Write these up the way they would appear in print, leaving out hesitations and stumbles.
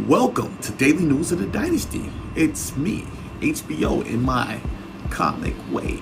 Welcome to Daily News of the Dynasty. It's me, HBO, in my comic way.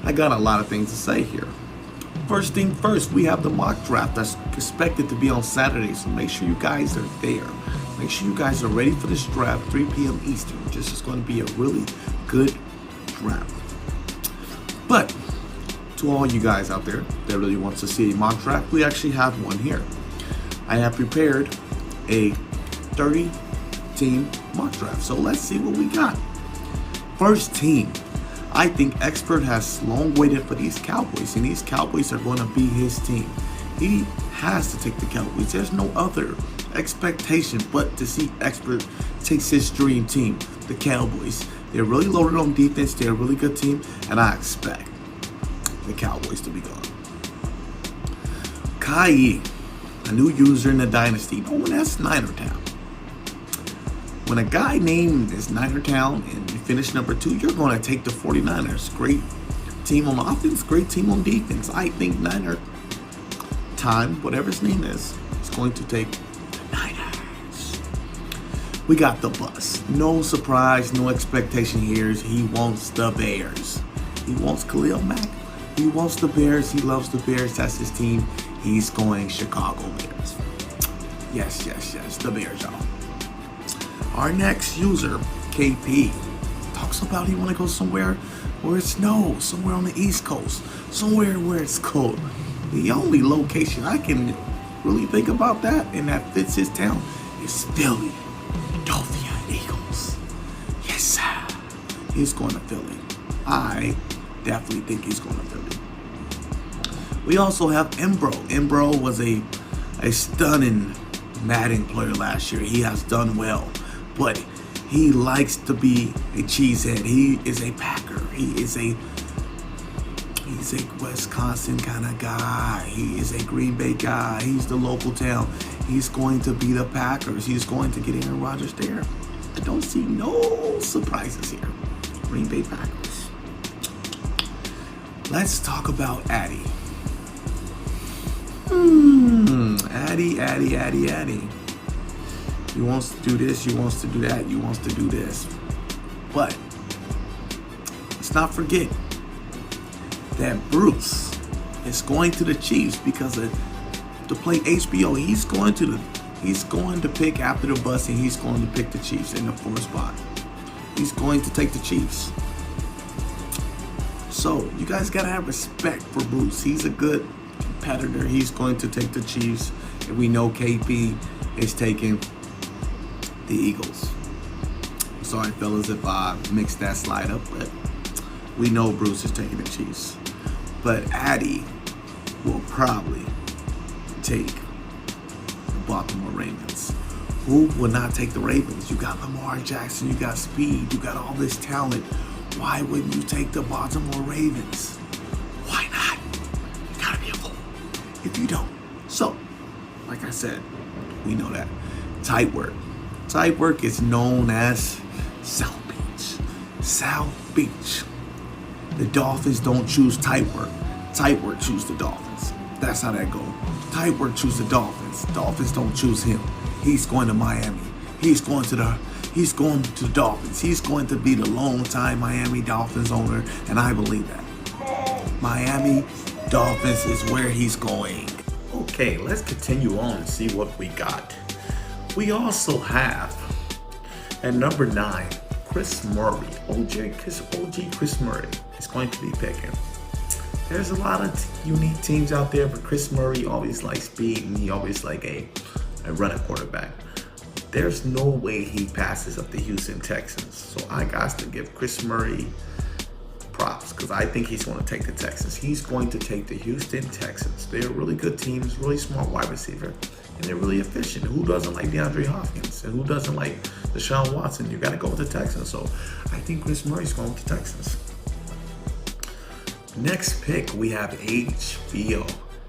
I got a lot of things to say here. First thing first, we have the mock draft that's expected to be on Saturday, so make sure you guys are there. Make sure you guys are ready for this draft, 3 p.m. Eastern. This is going to be a really good draft. But to all you guys out there that really wants to see a mock draft, we actually have one here. I have prepared a 30-team mock draft. So let's see what we got. First team. I think Expert has long waited for these Cowboys, and these Cowboys are going to be his team. He has to take the Cowboys. There's no other expectation but to see Expert takes his dream team, the Cowboys. They're really loaded on defense. They're a really good team, and I expect the Cowboys to be gone. Kai, a new user in the Dynasty known as Ninertown. When a guy named is Ninertown and you finish number 2, you're going to take the 49ers. Great team on offense, great team on defense. I think Niner Time, whatever his name is going to take the Niners. We got the bus. No surprise, no expectation here. He wants the Bears. He wants Khalil Mack. He wants the Bears. He loves the Bears. That's his team. He's going Chicago Bears. Yes, the Bears, y'all. Our next user, KP, talks about he want to go somewhere where it snows, somewhere on the East Coast, somewhere where it's cold. The only location I can really think about that and that fits his town is Philly, Philadelphia Eagles. Yes, sir. He's going to Philly. I definitely think he's going to Philly. We also have Embro. Embro was a stunning Madden player last year. He has done well. But he likes to be a cheesehead. He is a Packer. He's a Wisconsin kind of guy. He is a Green Bay guy. He's the local town. He's going to be the Packers. He's going to get Aaron Rodgers there. I don't see no surprises here. Green Bay Packers. Let's talk about Addy. Addy. He wants to do this, he wants to do that, he wants to do this. But let's not forget that Bruce is going to the Chiefs because to play HBO. He's going to pick after the bus, and he's going to pick the Chiefs in the 4th spot. He's going to take the Chiefs. So you guys gotta have respect for Bruce. He's a good competitor. He's going to take the Chiefs, and we know KP is taking the Eagles. Sorry, fellas, if I mixed that slide up, but we know Bruce is taking the Chiefs. But Addy will probably take the Baltimore Ravens. Who will not take the Ravens? You got Lamar Jackson, you got speed, you got all this talent. Why wouldn't you take the Baltimore Ravens? Why not? You gotta be a fool if you don't. So, like I said, we know that. Tight work. Tight work is known as South Beach. South Beach. The Dolphins don't choose tight work. Tight work choose the Dolphins. That's how that goes. Tight work choose the Dolphins. Dolphins don't choose him. He's going to Miami. He's going to the Dolphins. He's going to be the long-time Miami Dolphins owner, and I believe that. Miami Dolphins is where he's going. Okay, let's continue on and see what we got. We also have at number 9, Chris Murray. OG Chris Murray is going to be picking. There's a lot of unique teams out there, but Chris Murray always likes speed, and he always like a running quarterback. There's no way he passes up the Houston Texans. So I got to give Chris Murray props because I think he's going to take the Texans. He's going to take the Houston Texans. They're a really good team, really smart wide receiver, and they're really efficient. Who doesn't like DeAndre Hopkins? And who doesn't like Deshaun Watson? You got to go with the Texans. So I think Chris Murray's going with the Texans. Next pick, we have HBO.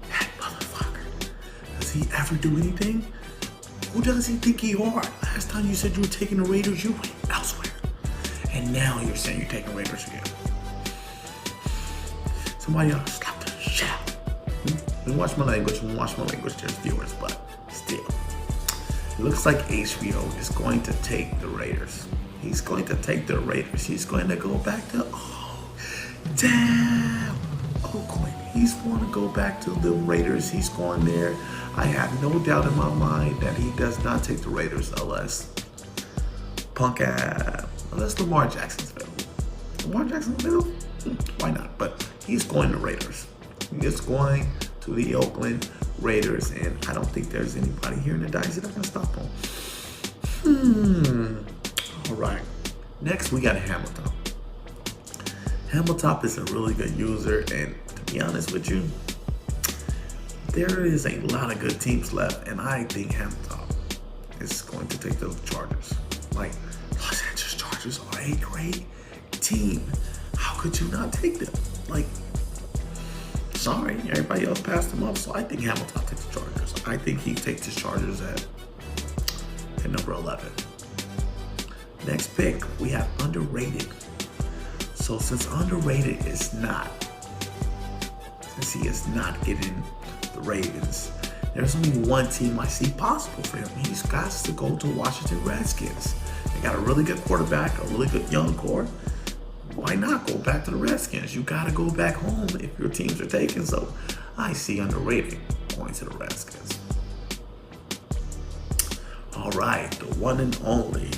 That motherfucker. Does he ever do anything? Who does he think he are? Last time you said you were taking the Raiders, you went elsewhere. And now you're saying you're taking Raiders again. Somebody else slap the shit out. Watch my language, there's viewers, but still. It looks like HBO is going to take the Raiders. He's going to take the Raiders. He's going to go back to, oh, damn, Oakland. He's going to go back to the Raiders. He's going there. I have no doubt in my mind that he does not take the Raiders unless unless Lamar Jackson's available. Lamar Jackson's available? Why not? But he's going to Raiders. He is going to the Oakland Raiders, and I don't think there's anybody here in the Dynasty that can stop him. All right. Next, we got Hamilton. Hamilton is a really good user, and to be honest with you, there is a lot of good teams left, and I think Hamilton is going to take the Chargers. Like, Los Angeles Chargers are a great team. How could you not take them? Like, sorry, everybody else passed them up, so I think Hamilton takes the Chargers. I think he takes the Chargers at number 11. Next pick, we have underrated. So since underrated is not, since he is not getting the Ravens, there's only one team I see possible for him. He's got to go to Washington Redskins. They got a really good quarterback, a really good young core. Why not go back to the Redskins? You got to go back home if your teams are taken. So I see underrated going to the Redskins. All right, the one and only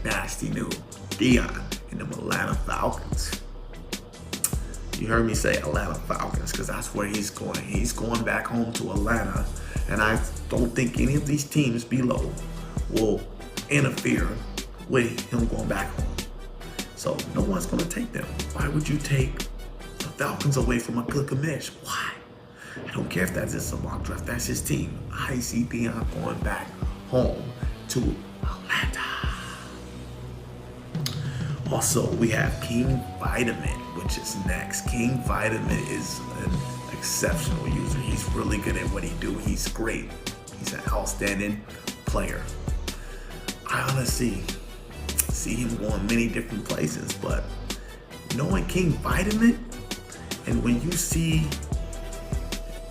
nasty new Dion in the Atlanta Falcons. You heard me say Atlanta Falcons because that's where he's going. He's going back home to Atlanta, and I don't think any of these teams below will interfere with him going back home. So no one's going to take them. Why would you take the Falcons away from a good commish? Why? I don't care if that's just a mock draft. That's his team. I see Dion going back home to Atlanta. Also, we have King Vitamin, which is next. King Vitamin is an exceptional user. He's really good at what he do. He's great. He's an outstanding player. I honestly see him going many different places, but knowing King Vitamin, and when you see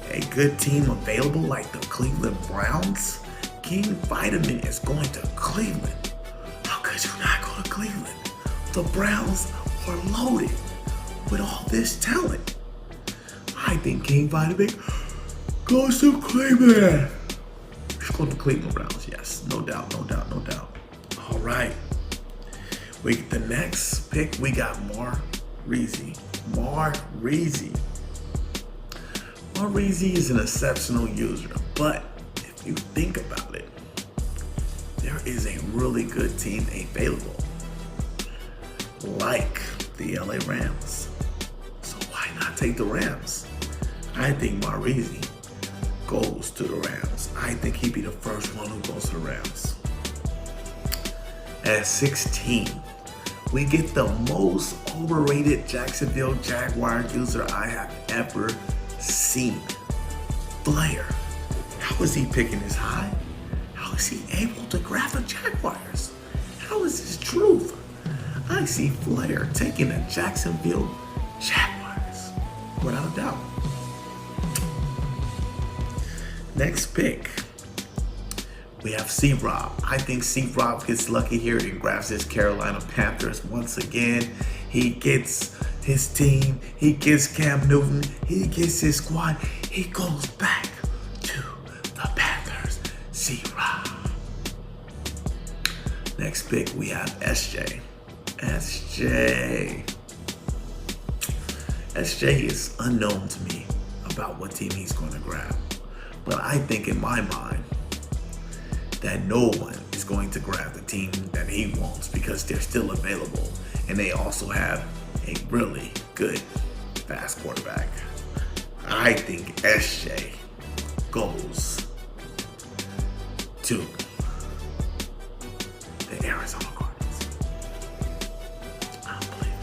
a good team available like the Cleveland Browns, King Vitamin is going to Cleveland. How could you not go to Cleveland? The Browns are loaded with all this talent. I think King Vitamin goes to Cleveland. He's going to Cleveland Browns, yes. No doubt, no doubt, no doubt. All right. The next pick, we got Mark Reezy. Mark Reezy is an exceptional user, but if you think about it, there is a really good team available, like the LA Rams. So why not take the Rams? I think Mark Reezy goes to the Rams. I think he'd be the first one who goes to the Rams. At 16, we get the most overrated Jacksonville Jaguar user I have ever seen. Flair. How is he picking this high? How is he able to grab the Jaguars? How is this truth? I see Flair taking the Jacksonville Jaguars, without a doubt. Next pick, we have C-Rob. I think C-Rob gets lucky here and grabs his Carolina Panthers once again. He gets his team, he gets Cam Newton, he gets his squad. He goes back to the Panthers. C-Rob. Next pick, we have SJ. SJ is unknown to me about what team he's going to grab. But I think in my mind that no one is going to grab the team that he wants because they're still available. And they also have a really good fast quarterback. I think SJ goes to the Arizona Cardinals. I don't believe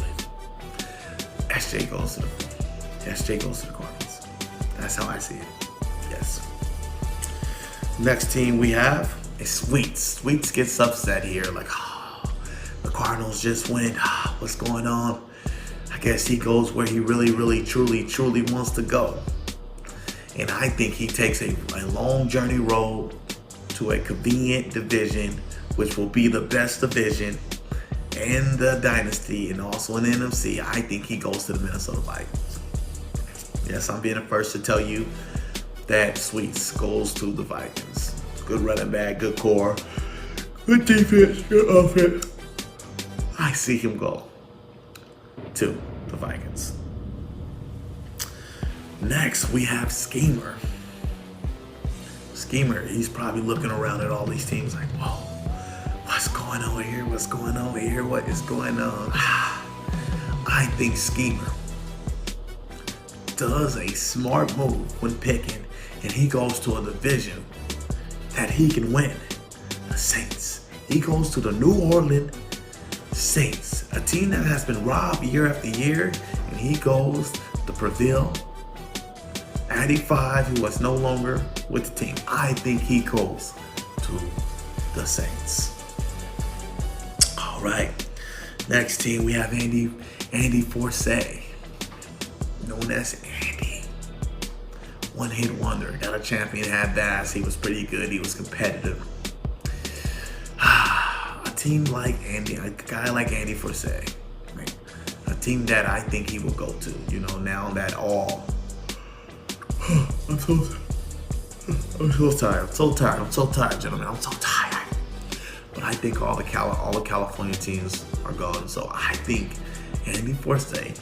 it. SJ goes to the Cardinals. That's how I see it. Yes. Next team we have is Sweets. Sweets gets upset here, like, the Cardinals just went. What's going on? I guess he goes where he really, truly wants to go. And I think he takes a long journey road to a convenient division, which will be the best division in the Dynasty and also in the NFC. I think he goes to the Minnesota Vikings. Yes, I'm being the first to tell you that Sweets goes to the Vikings. Good running back, good core, good defense, good offense. I see him go to the Vikings. Next, we have Schemer. Schemer, he's probably looking around at all these teams like, whoa, what's going on here? What's going on here? What is going on? I think Schemer does a smart move when picking, and he goes to a division that he can win. The Saints. He goes to the New Orleans Saints, a team that has been robbed year after year, and he goes to Prevail. 85, who was no longer with the team. I think he goes to the Saints. All right. Next team, we have Andy Forsay, known as Andy. One-hit wonder. Got a champion, had Bass. He was pretty good. He was competitive. A team like Andy, a guy like Andy Forsay, right? A team that I think he will go to. You know, now that all. I'm so tired, gentlemen. I'm so tired. But I think all the California teams are gone. So I think Andy Forsay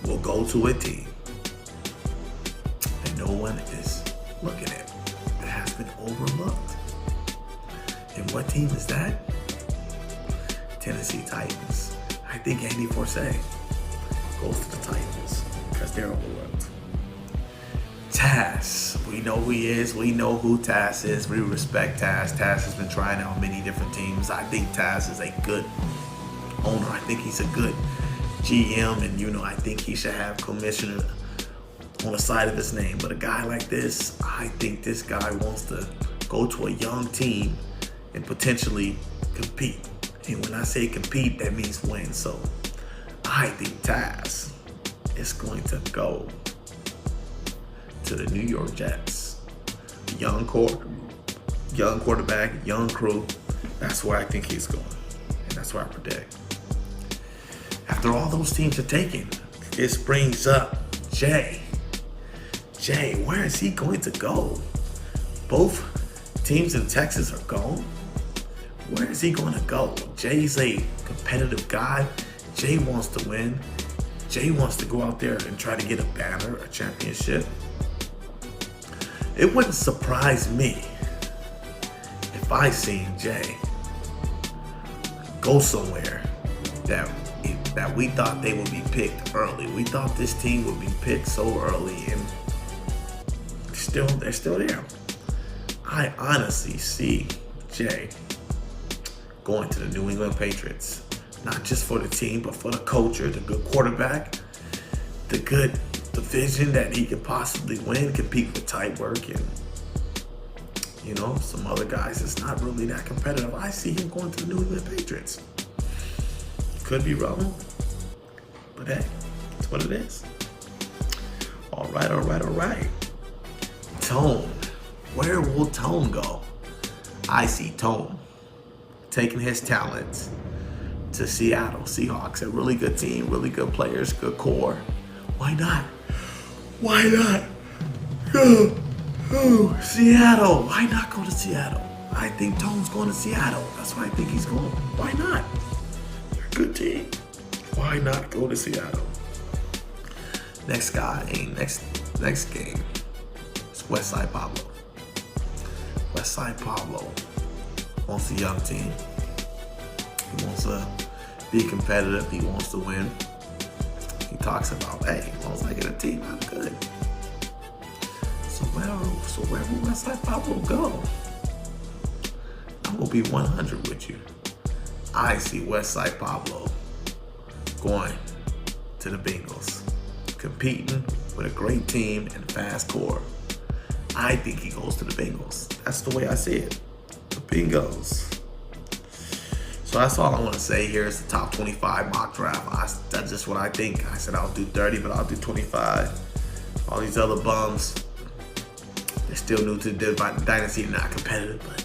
will go to a team that no one is looking at, that has been overlooked. And what team is that? Tennessee Titans. I think Andy Forsay goes to the Titans because they're overlooked. Taz, we know who he is. We know who Taz is. We respect Taz. Taz has been trying out many different teams. I think Taz is a good owner. I think he's a good GM, and I think he should have commissioner on the side of his name. But a guy like this, I think this guy wants to go to a young team and potentially compete. And when I say compete, that means win. So I think Taz is going to go to the New York Jets. Young quarterback, young crew. That's where I think he's going. And that's where I predict. After all those teams are taken, this brings up Jay. Jay, where is he going to go? Both teams in Texas are gone. Where is he going to go? Jay's a competitive guy. Jay wants to win. Jay wants to go out there and try to get a banner, a championship. It wouldn't surprise me if I seen Jay go somewhere that we thought they would be picked early. We thought this team would be picked so early, and they're still there. I honestly see Jay going to the New England Patriots, not just for the team, but for the culture, the good quarterback, the good division that he could possibly win, compete with tight work, and some other guys. It's not really that competitive. I see him going to the New England Patriots. Could be wrong, but hey, it's what it is. All right. Tone. Where will Tone go? I see Tone taking his talents to Seattle Seahawks, a really good team, really good players, good core. Why not? Go Seattle. Why not go to Seattle? I think Tone's going to Seattle. That's why I think he's going. Why not? They're a good team. Why not go to Seattle? Next game. It's Westside Pablo. Westside Pablo wants a young team. He wants to be competitive. He wants to win. He talks about, hey, as long as I get a team, I'm good. So where will Westside Pablo go? I'm going to be 100 with you. I see Westside Pablo going to the Bengals, competing with a great team and fast core. I think he goes to the Bengals. That's the way I see it. The Bengals. So that's all I want to say here is the top 25 mock draft. That's just what I think. I said I'll do 30, but I'll do 25. All these other bums, they're still new to the Dynasty and not competitive, but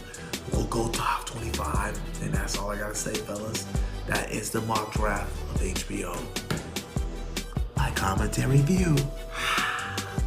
we'll go top 25. And that's all I gotta say, fellas. That is the mock draft of HBO. My commentary view.